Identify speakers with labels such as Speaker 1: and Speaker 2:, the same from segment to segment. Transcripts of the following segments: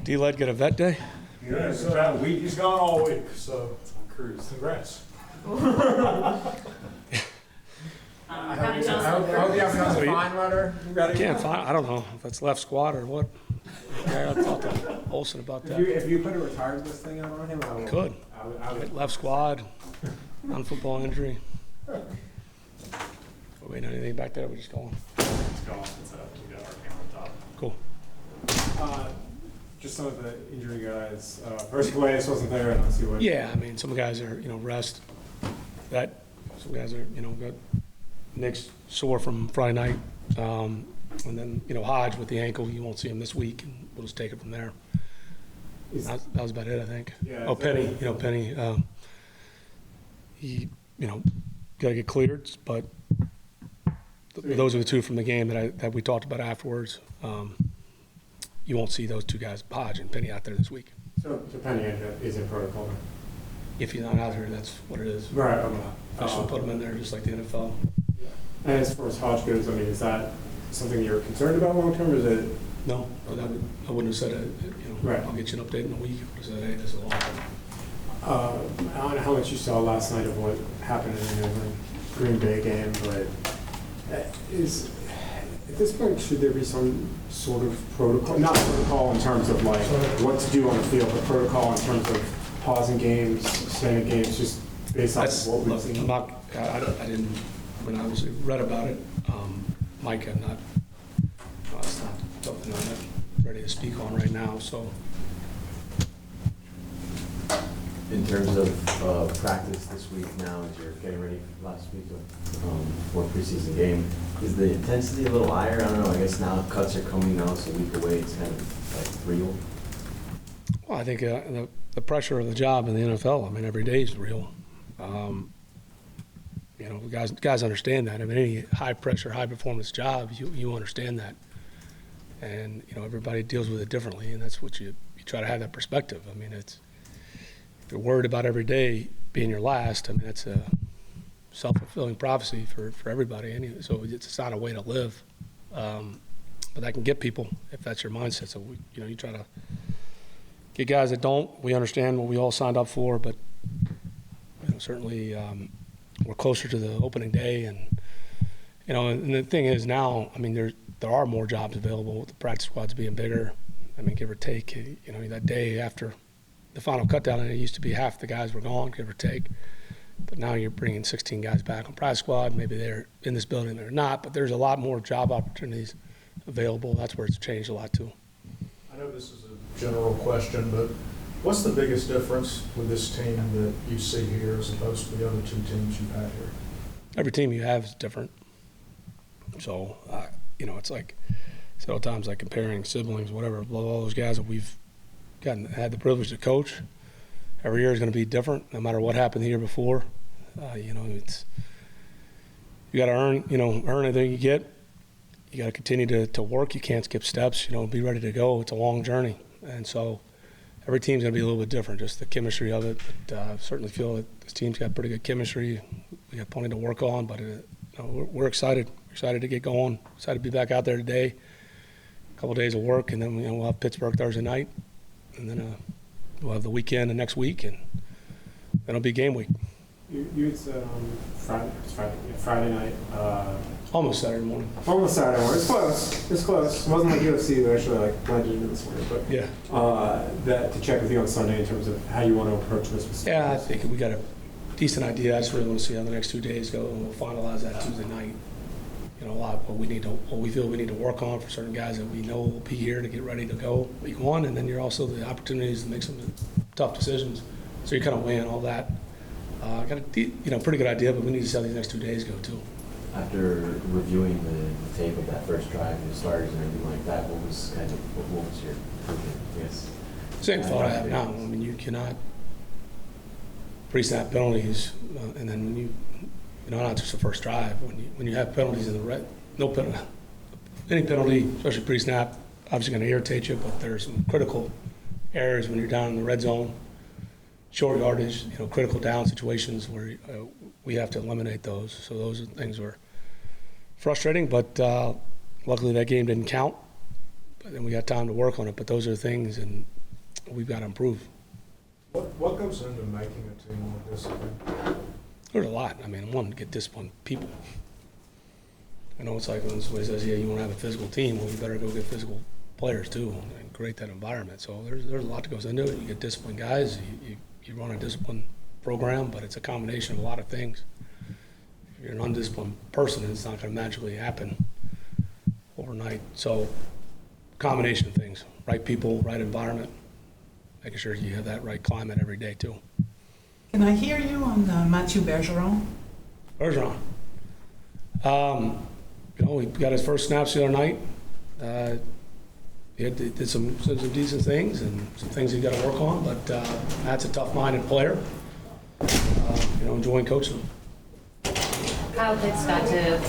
Speaker 1: D-Led get a vet day?
Speaker 2: Yeah, it's about a week. He's gone all week, so it's on cruise. Congrats.
Speaker 3: I hope you have another fine letter.
Speaker 1: I can't find, I don't know if it's left squad or what. Yeah, I talked to Olsen about that.
Speaker 3: If you put a retired list thing out on him, I would.
Speaker 1: Could.
Speaker 3: I would.
Speaker 1: Left squad, non-football injury. We're waiting on anything back there, we're just going.
Speaker 2: It's gone. It's we got our camera on top.
Speaker 1: Cool.
Speaker 3: Just some of the injury guys. First Glaze wasn't there, and I'll see what.
Speaker 1: Yeah, I mean, some guys are, rest. Some guys are, got Nick's sore from Friday night. And then, Hodge with the ankle, you won't see him this week, and we'll just take it from there. That was about it, I think.
Speaker 3: Yeah,
Speaker 1: oh, Penny, Penny, he, got to get cleared, but those are the two from the game that we talked about afterwards. You won't see those two guys, Hodge and Penny, out there this week.
Speaker 3: So Penny is in protocol.
Speaker 1: If he's not out there, that's what it is.
Speaker 3: Right.
Speaker 1: Officially put him in there just like the NFL.
Speaker 3: And as far as Hodge goes, I mean, is that something you're concerned about long term, or is it?
Speaker 1: No, I wouldn't have said it.
Speaker 3: Right.
Speaker 1: I'll get you an update in a week. I would have said, hey, this is a long term.
Speaker 3: I don't know how much you saw last night of what happened in the Green Bay game, but at this point, should there be some sort of protocol? Not protocol in terms of like what to do on the field, but protocol in terms of pausing games, suspending games, just based on what we've seen.
Speaker 1: I didn't. When I obviously read about it, Mike, it's not something I'm not ready to speak on right now. So,
Speaker 4: in terms of practice this week now, as you're getting ready for last week for preseason game, is the intensity a little higher? I don't know. I guess now cuts are coming now, so a week away, it's kind of like real.
Speaker 1: Well, I think the pressure of the job in the NFL. I mean, every day is real. Guys understand that. I mean, any high-pressure, high-performance job, you understand that. And, everybody deals with it differently, and that's what you try to have that perspective. I mean, if you're worried about every day being your last, I mean, that's a self-fulfilling prophecy for everybody. Anyway, so it's not a way to live. But that can get people if that's your mindset. So, you try to get guys that don't. We understand what we all signed up for, but, certainly we're closer to the opening day, and and the thing is now, I mean, there are more jobs available with the practice squads being bigger. I mean, give or take, that day after the final cutdown, and it used to be half the guys were gone, give or take. But now you're bringing 16 guys back on practice squad. Maybe they're in this building, they're not, but there's a lot more job opportunities available. That's where it's changed a lot too.
Speaker 2: I know this is a general question, but what's the biggest difference with this team that you see here as opposed to the other two teams you've had here?
Speaker 1: Every team you have is different. So, it's like several times, like comparing siblings, whatever, all those guys that we've had the privilege to coach. Every year is going to be different, no matter what happened the year before. It's you got to earn anything you get. You got to continue to work. You can't skip steps. Be ready to go. It's a long journey, and so every team's going to be a little bit different, just the chemistry of it. But I certainly feel that this team's got pretty good chemistry. We got plenty to work on, but we're excited. We're excited to get going. Excited to be back out there today. A couple of days of work, and then we'll have Pittsburgh Thursday night, and then we'll have the weekend the next week, and then it'll be game week.
Speaker 3: You had said Friday night.
Speaker 1: Almost Saturday morning.
Speaker 3: Almost Saturday morning. It's close. It's close. It wasn't like UFC. They actually blended into this morning, but
Speaker 1: yeah.
Speaker 3: That to check with you on Sunday in terms of how you want to approach this.
Speaker 1: Yeah, I think we got a decent idea. I just really want to see how the next 2 days go, and we'll finalize that Tuesday night. A lot what we feel we need to work on for certain guys that we know will be here to get ready to go week one, and then you're also the opportunities to make some tough decisions. So you're kind of weighing all that. Got a pretty good idea, but we need to see how these next 2 days go too.
Speaker 4: After reviewing the tape of that first drive and the starters and everything like that, what was your thinking? Yes.
Speaker 1: Same thought I have now. I mean, you cannot pre-snap penalties, and then when you not just the first drive. When you have penalties in the red, no penalty, any penalty, especially pre-snap, obviously going to irritate you. But there's some critical areas when you're down in the red zone, short yardage, critical down situations where we have to eliminate those. So those things were frustrating, but luckily that game didn't count. but then we got time to work on it. But those are things, and we've got to improve.
Speaker 2: What goes into making a team more disciplined?
Speaker 1: There's a lot. I mean, one, get disciplined people. I know it's like when somebody says, yeah, you want to have a physical team, well, you better go get physical players too and create that environment. So there's a lot that goes into it. You get disciplined guys, you run a disciplined program, but it's a combination of a lot of things. If you're an undisciplined person, it's not going to magically happen overnight. So combination of things, right people, right environment, making sure you have that right climate every day too.
Speaker 5: Can I hear you on Mathieu Bergeron?
Speaker 1: Bergeron. We got his first snaps the other night. He did some decent things and some things he got to work on, but Matt's a tough-minded player. Enjoying coaching him.
Speaker 6: Kyle Pitts got to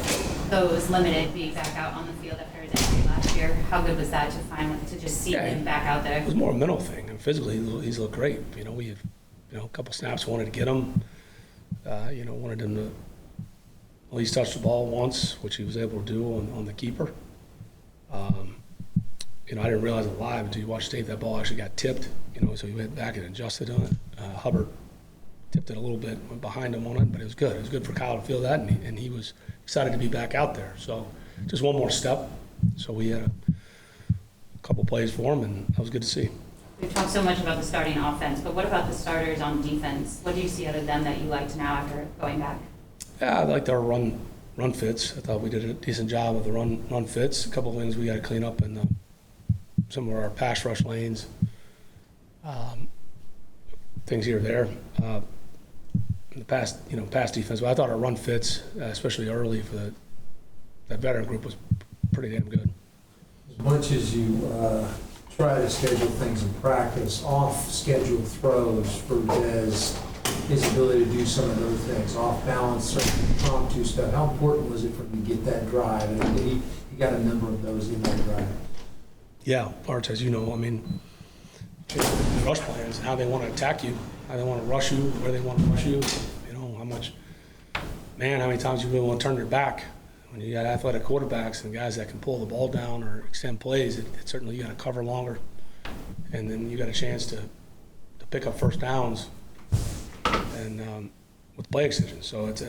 Speaker 6: those limited being back out on the field after his injury last year. How good was that to just see him back out there?
Speaker 1: It was more a mental thing. And physically, he's looked great. We had a couple snaps wanted to get him. Wanted him to at least touch the ball once, which he was able to do on the keeper. I didn't realize it live until you watch tape. That ball actually got tipped, so he went back and adjusted on it. Hubbard tipped it a little bit, went behind him on it, but it was good. It was good for Kyle to feel that, and he was excited to be back out there. So just one more step. So we had a couple plays for him, and that was good to see.
Speaker 6: We've talked so much about the starting offense, but what about the starters on defense? What do you see out of them that you liked now after going back?
Speaker 1: Yeah, I liked our run fits. I thought we did a decent job of the run fits. A couple of things we got to clean up in some of our pass rush lanes. Things here or there. In the past defense, but I thought our run fits, especially early for that veteran group, was pretty damn good.
Speaker 7: As much as you try to schedule things in practice, off-schedule throws for Dez, his ability to do some of those things, off-balance, certain impromptu stuff, how important was it for him to get that drive? And he got a number of those in that drive.
Speaker 1: Yeah, Arch, as you know, rush plans, how they want to attack you, how they want to rush you, where they want to rush you, how many times you really want to turn your back. When you got athletic quarterbacks and guys that can pull the ball down or extend plays, it certainly you got to cover longer, and then you got a chance to pick up first downs and with play extensions. So it's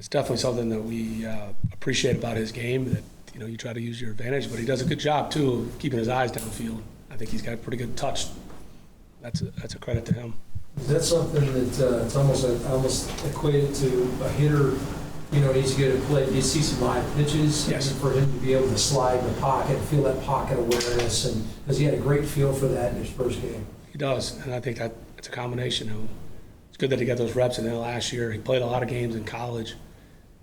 Speaker 1: definitely something that we appreciate about his game, that you try to use your advantage, but he does a good job too of keeping his eyes downfield. I think he's got a pretty good touch. That's a credit to him.
Speaker 7: Is that something that it's almost equated to a hitter? He's good at play. Do you see some live pitches?
Speaker 1: Yes.
Speaker 7: For him to be able to slide in the pocket, feel that pocket awareness, and because he had a great feel for that in his first game.
Speaker 1: He does, and I think that it's a combination of. It's good that he got those reps in there last year. He played a lot of games in college.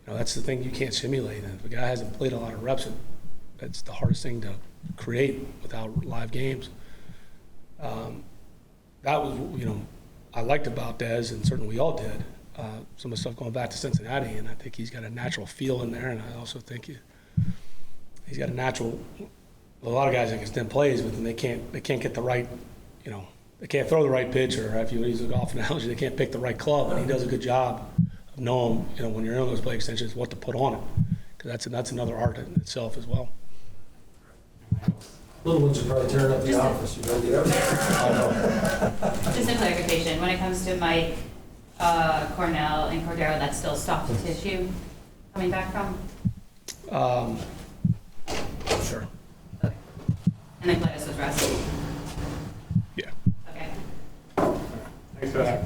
Speaker 1: That's the thing you can't simulate. And if a guy hasn't played a lot of reps, that's the hardest thing to create without live games. That was, I liked about Dez, and certainly we all did. Some of the stuff going back to Cincinnati, and I think he's got a natural feel in there, and I also think he's got a natural. A lot of guys that extend plays, but then they can't get the right, they can't throw the right pitch, or if you use a golf analogy, they can't pick the right club. And he does a good job of knowing, when you're in those play extensions, what to put on it, because that's another art in itself as well.
Speaker 7: Little ones are probably tearing up the office. You better get up there.
Speaker 6: Just a clarification, when it comes to Mike, Cornell, and Cordero, that's still soft tissue coming back from?
Speaker 1: Sure.
Speaker 6: Okay. And then Gladys was resting?
Speaker 1: Yeah.
Speaker 6: Okay.
Speaker 3: Thanks for that.